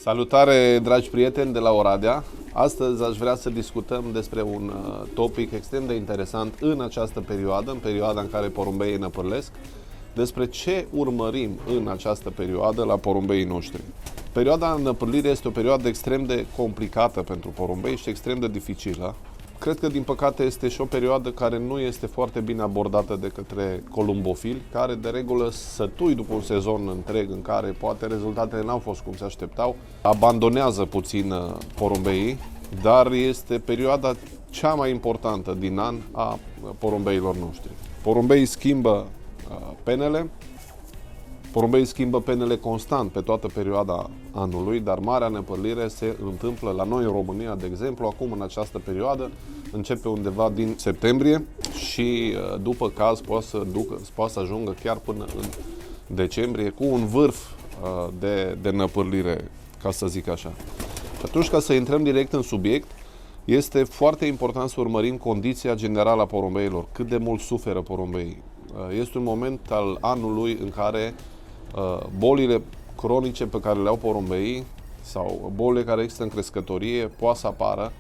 Salutare, dragi prieteni de la Oradea! Astăzi aș vrea să discutăm despre un topic extrem de interesant în această perioadă, în perioada în care porumbeii năpârlesc, despre ce urmărim în această perioadă la porumbeii noștri. Perioada năpârlirii este o perioadă extrem de complicată pentru porumbei și extrem de dificilă. Cred că, din păcate, este și o perioadă care nu este foarte bine abordată de către columbofili, care, de regulă, sătui după un sezon întreg în care poate rezultatele n-au fost cum se așteptau, abandonează puțin porumbeii, dar este perioada cea mai importantă din an a porumbeilor noștri. Porumbeii schimbă penele, porumbeii schimbă penele constant pe toată perioada anului, dar marea năpârlire se întâmplă la noi în România, de exemplu, acum în această perioadă, începe undeva din septembrie și după caz poate să ajungă chiar până în decembrie cu un vârf de năpârlire, ca să zic așa. Și atunci, ca să intrăm direct în subiect, este foarte important să urmărim condiția generală a porumbeilor, cât de mult suferă porumbeii. Este un moment al anului în care bolile cronice pe care le au porumbeii sau bolile care există în crescătorie poate să apară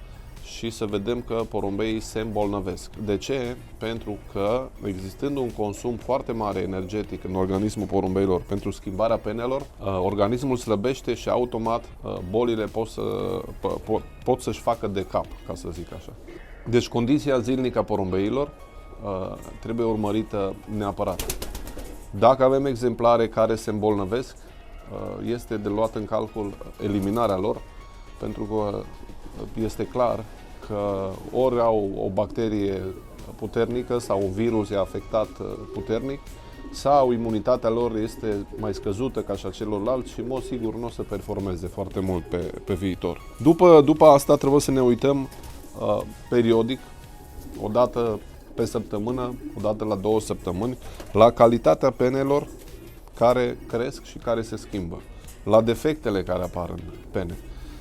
și să vedem că porumbeii se îmbolnăvesc. De ce? Pentru că, existând un consum foarte mare energetic în organismul porumbeilor pentru schimbarea penelor, organismul slăbește și automat bolile pot să-și facă de cap, ca să zic așa. Deci condiția zilnică a porumbeilor trebuie urmărită neapărat. Dacă avem exemplare care se îmbolnăvesc, este de luat în calcul eliminarea lor, pentru că este clar că ori au o bacterie puternică sau un virus i-a afectat puternic, sau imunitatea lor este mai scăzută ca și a celorlalți și, în mod sigur, nu o să performeze foarte mult pe viitor. După asta trebuie să ne uităm periodic, o dată pe săptămână, o dată la 2 săptămâni, la calitatea penelor care cresc și care se schimbă, la defectele care apar în pene.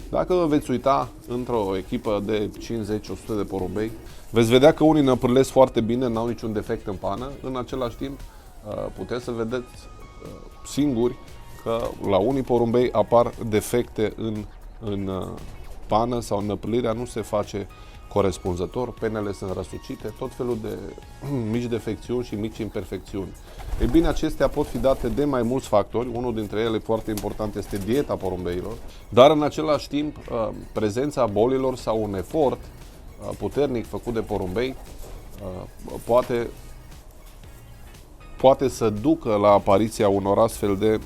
Dacă vă veți uita într-o echipă de 50-100 de porumbei, veți vedea că unii năpârlesc foarte bine, n-au niciun defect în pană. În același timp, puteți să vedeți singuri că la unii porumbei apar defecte în pană sau năpârlirea nu se face corespunzător, penele sunt răsucite, tot felul de mici defecțiuni și mici imperfecțiuni. Ei bine, acestea pot fi date de mai mulți factori, unul dintre ele foarte important este dieta porumbeilor, dar în același timp prezența bolilor sau un efort puternic făcut de porumbei poate să ducă la apariția unor astfel de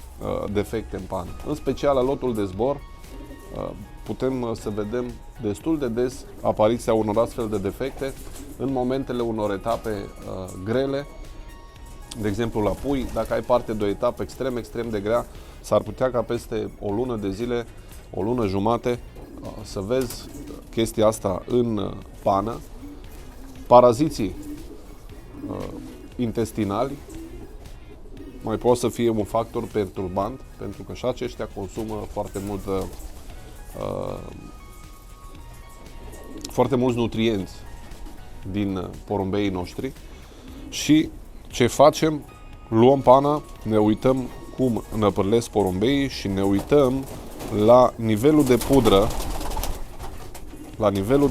defecte în pană. În special la lotul de zbor, putem să vedem destul de des apariția unor astfel de defecte în momentele unor etape grele. De exemplu, la pui, dacă ai parte de o etapă extrem de grea, s-ar putea ca peste o lună de zile, o lună jumate, să vezi chestia asta în pană. Paraziții intestinali mai pot să fie un factor perturbant, pentru că și aceștia consumă foarte mulți nutrienți din porumbeii noștri. Și ce facem? Luăm pana, ne uităm cum năpârlesc porumbeii și ne uităm la nivelul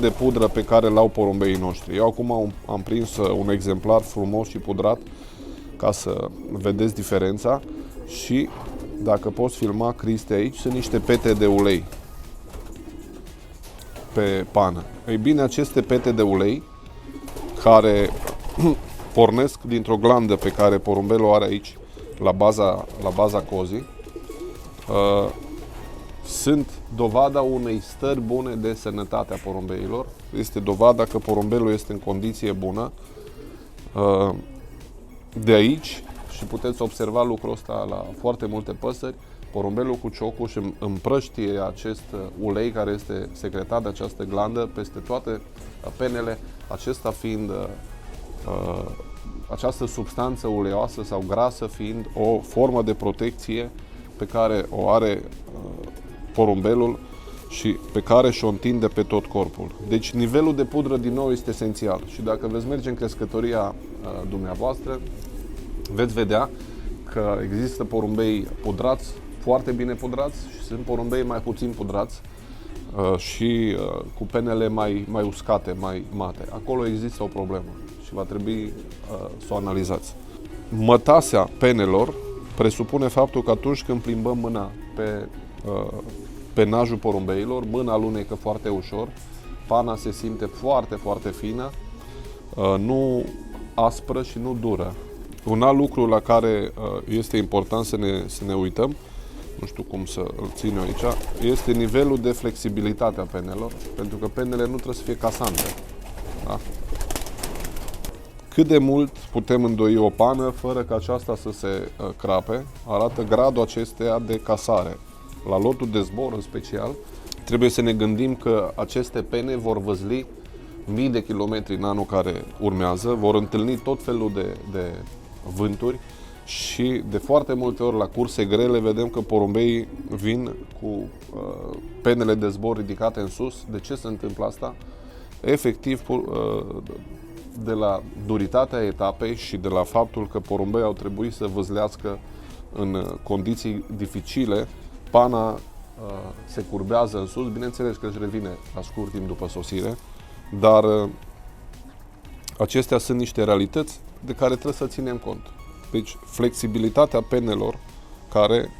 de pudră pe care l-au porumbeii noștri. Eu acum am prins un exemplar frumos și pudrat ca să vedeți diferența și, dacă poți filma, Cristi, aici sunt niște pete de ulei pe pană. Ei bine, aceste pete de ulei care pornesc dintr-o glandă pe care porumbelul o are aici, la baza cozii, sunt dovada unei stări bune de sănătate a porumbeilor. Este dovada că porumbelul este în condiție bună. De aici, și puteți observa lucrul ăsta la foarte multe păsări, porumbelul cu ciocul își împrăștie acest ulei care este secretat de această glandă peste toate penele, acesta fiind această substanță uleioasă sau grasă fiind o formă de protecție pe care o are porumbelul și pe care și-o întinde pe tot corpul. Deci nivelul de pudră din nou este esențial și dacă veți merge în crescătoria dumneavoastră, veți vedea că există porumbei pudrați foarte bine pudrați și sunt porumbei mai puțin pudrați și cu penele mai uscate, mai mate. Acolo există o problemă și va trebui să o analizați. Mătasea penelor presupune faptul că atunci când plimbăm mâna pe penajul porumbeilor, mâna alunecă foarte ușor, pana se simte foarte, foarte fină, nu aspră și nu dură. Un alt lucru la care este important să ne uităm, nu știu cum să îl țin eu aici, este nivelul de flexibilitate a penelor, pentru că penele nu trebuie să fie casante. Da? Cât de mult putem îndoi o pană fără ca aceasta să se crape, arată gradul acesteia de casare. La lotul de zbor în special, trebuie să ne gândim că aceste pene vor văzli mii de kilometri în anul care urmează, vor întâlni tot felul de vânturi și de foarte multe ori la curse grele vedem că porumbeii vin cu penele de zbor ridicate în sus. De ce se întâmplă asta? Efectiv, de la duritatea etapei și de la faptul că porumbeii au trebuit să văzlească în condiții dificile, pana se curbează în sus, bineînțeles că își revine la scurt timp după sosire, dar acestea sunt niște realități de care trebuie să ținem cont. Deci, flexibilitatea penelor care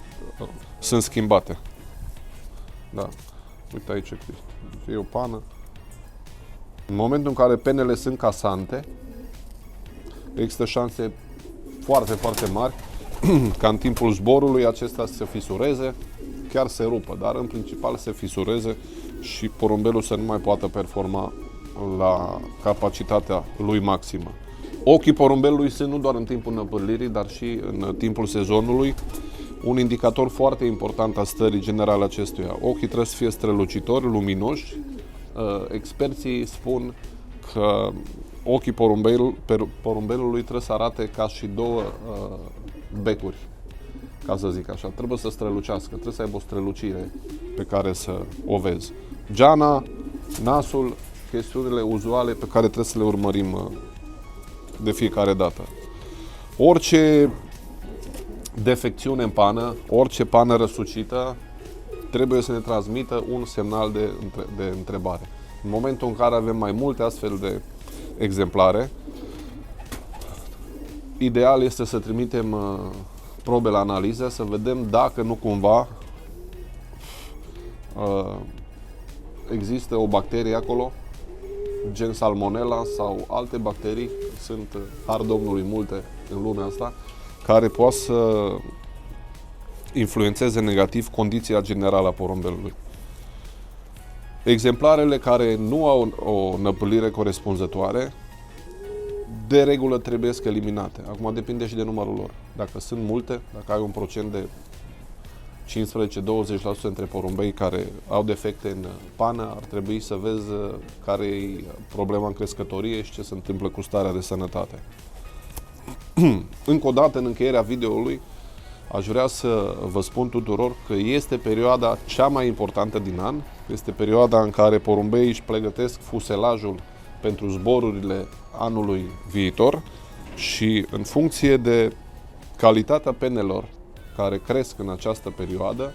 sunt schimbate. Da. Uite aici, Cristi. E o pană. În momentul în care penele sunt casante, există șanse foarte, foarte mari ca în timpul zborului acestea să se fisureze, chiar se rupă, dar în principal se fisureze și porumbelul să nu mai poată performa la capacitatea lui maximă. Ochii porumbelului sunt nu doar în timpul năpârlirii, dar și în timpul sezonului, un indicator foarte important a stării generale acestuia. Ochii trebuie să fie strălucitori, luminoși. Experții spun că ochii porumbelului trebuie să arate ca și două becuri, ca să zic așa. Trebuie să strălucească, trebuie să aibă o strălucire pe care să o vezi. Geana, nasul, chestiunile uzuale pe care trebuie să le urmărim de fiecare dată. Orice defecțiune în pană, orice pană răsucită, trebuie să ne transmită un semnal de întrebare. În momentul în care avem mai multe astfel de exemplare, ideal este să trimitem probe la analiză, să vedem dacă nu cumva există o bacterie acolo, gen Salmonella sau alte bacterii, sunt, har Domnului, multe în lumea asta, care poate să influențeze negativ condiția generală a porumbelului. Exemplarele care nu au o năpâlire corespunzătoare, de regulă trebuie eliminate. Acum depinde și de numărul lor. Dacă sunt multe, dacă ai un procent de 15-20% între porumbei care au defecte în pană, ar trebui să vezi care e problema în crescătorie și ce se întâmplă cu starea de sănătate. Încă o dată, în încheierea videoului, aș vrea să vă spun tuturor că este perioada cea mai importantă din an. Este perioada în care porumbeii își pregătesc fuselajul pentru zborurile anului viitor și în funcție de calitatea penelor care cresc în această perioadă,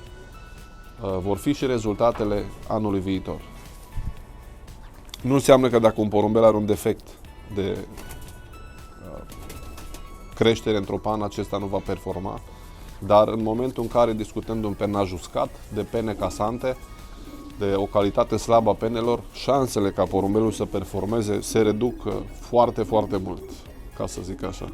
vor fi și rezultatele anului viitor. Nu înseamnă că dacă un porumbel are un defect de creștere într-o pană, acesta nu va performa, dar în momentul în care discutăm de un penaj uscat, de pene casante, de o calitate slabă a penelor, șansele ca porumbelul să performeze se reduc foarte, foarte mult, ca să zic așa.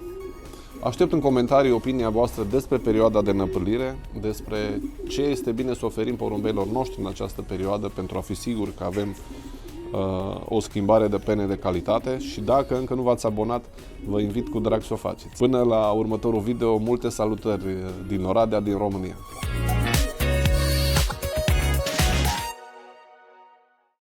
Aștept în comentarii opinia voastră despre perioada de năpâlire, despre ce este bine să oferim porumbelor noștri în această perioadă pentru a fi siguri că avem o schimbare de pene de calitate și dacă încă nu v-ați abonat, vă invit cu drag să o faceți. Până la următorul video, multe salutări din Oradea, din România!